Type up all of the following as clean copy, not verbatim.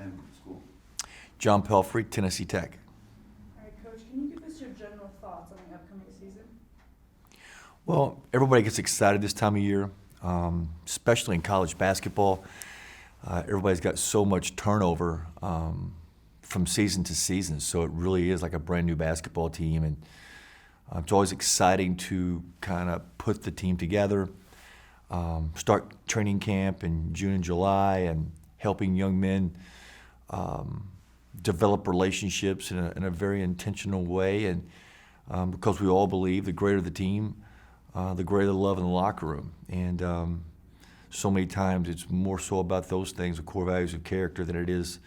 and school. John Pelphrey, Tennessee Tech. All right, Coach, can you give us your general thoughts on the upcoming season? Well, everybody gets excited this time of year, especially in college basketball. Everybody's got so much turnover from season to season, so it really is like a brand new basketball team, and it's always exciting to kind of put the team together, start training camp in June and July, and helping young men develop relationships in a very intentional way, and because we all believe the greater the team, the greater the love in the locker room. And so many times it's more so about those things, the core values of character, than it is,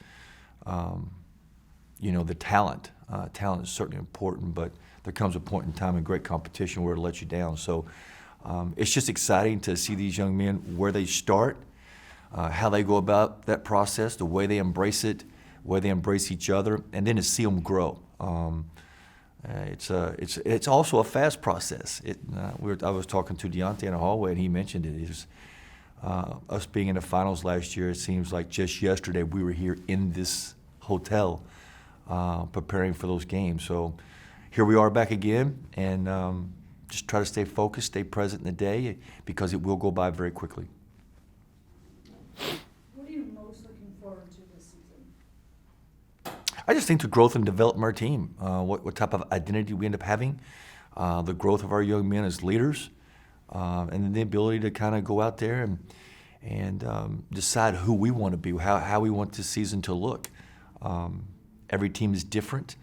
the talent. Talent is certainly important, but there comes a point in time in great competition where it lets you down. So it's just exciting to see these young men, where they start, how they go about that process, the way they embrace it, the way they embrace each other, and then to see them grow. It's also a fast process. I was talking to Deontay in the hallway, and he mentioned it. It was, us being in the finals last year, it seems like just yesterday we were here in this hotel preparing for those games. So here we are back again, and just try to stay focused, stay present in the day, because it will go by very quickly. What are you most looking forward to this season? I just think the growth and development of our team, what type of identity we end up having, the growth of our young men as leaders, and then the ability to kind of go out there and decide who we want to be, how we want this season to look. Every team is different.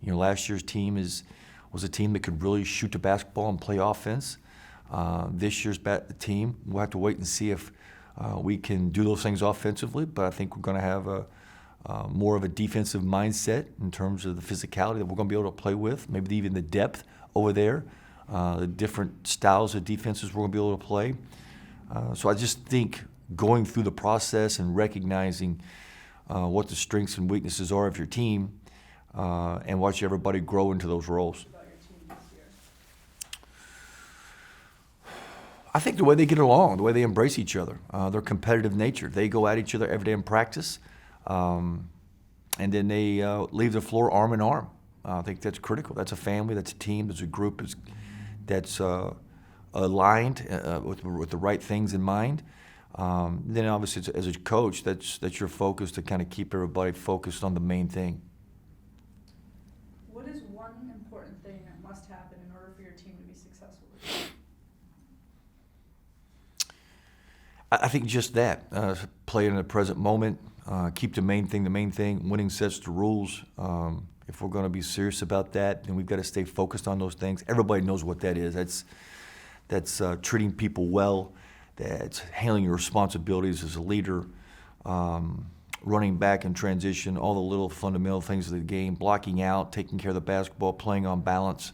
Last year's team was a team that could really shoot the basketball and play offense. This year's team, we'll have to wait and see if we can do those things offensively, but I think we're going to have more of a defensive mindset in terms of the physicality that we're going to be able to play with, maybe even the depth over there, the different styles of defenses we're going to be able to play. So I just think going through the process and recognizing what the strengths and weaknesses are of your team, and watch everybody grow into those roles. About your team this year? I think the way they get along, the way they embrace each other, their competitive nature. They go at each other every day in practice, and then they leave the floor arm in arm. I think that's critical. That's a family, that's a team, that's a group that's aligned with the right things in mind. Then obviously as a coach, that's your focus, to kind of keep everybody focused on the main thing. What is one important thing that must happen in order for your team to be successful this year? I think just that, play in the present moment, keep the main thing. Winning sets the rules. If we're going to be serious about that, then we've got to stay focused on those things. Everybody knows what that is. That's treating people well. That's handling your responsibilities as a leader, running back in transition, all the little fundamental things of the game, blocking out, taking care of the basketball, playing on balance.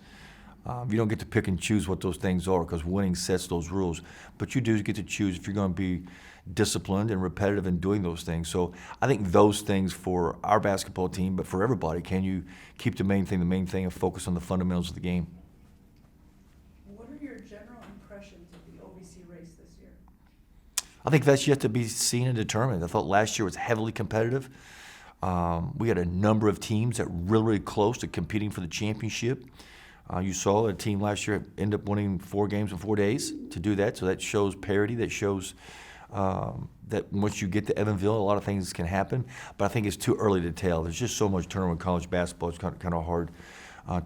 You don't get to pick and choose what those things are, because winning sets those rules. But you do get to choose if you're going to be disciplined and repetitive in doing those things. So I think those things for our basketball team, but for everybody, can you keep the main thing, and focus on the fundamentals of the game? What are your general impressions of the OVC race this year? I think that's yet to be seen and determined. I thought last year was heavily competitive. We had a number of teams that were really close to competing for the championship. You saw a team last year end up winning 4 games in 4 days to do that. So that shows parity. That shows that once you get to Evansville, a lot of things can happen. But I think it's too early to tell. There's just so much turnover in college basketball. It's kind of hard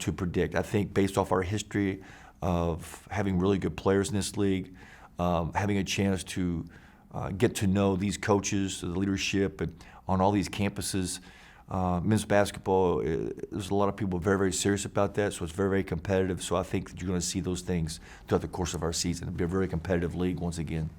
to predict. I think based off our history of having really good players in this league, having a chance to get to know these coaches, the leadership, and on all these campuses. Men's basketball, there's a lot of people very, very serious about that, so it's very, very competitive. So I think that you're going to see those things throughout the course of our season. It'll be a very competitive league once again.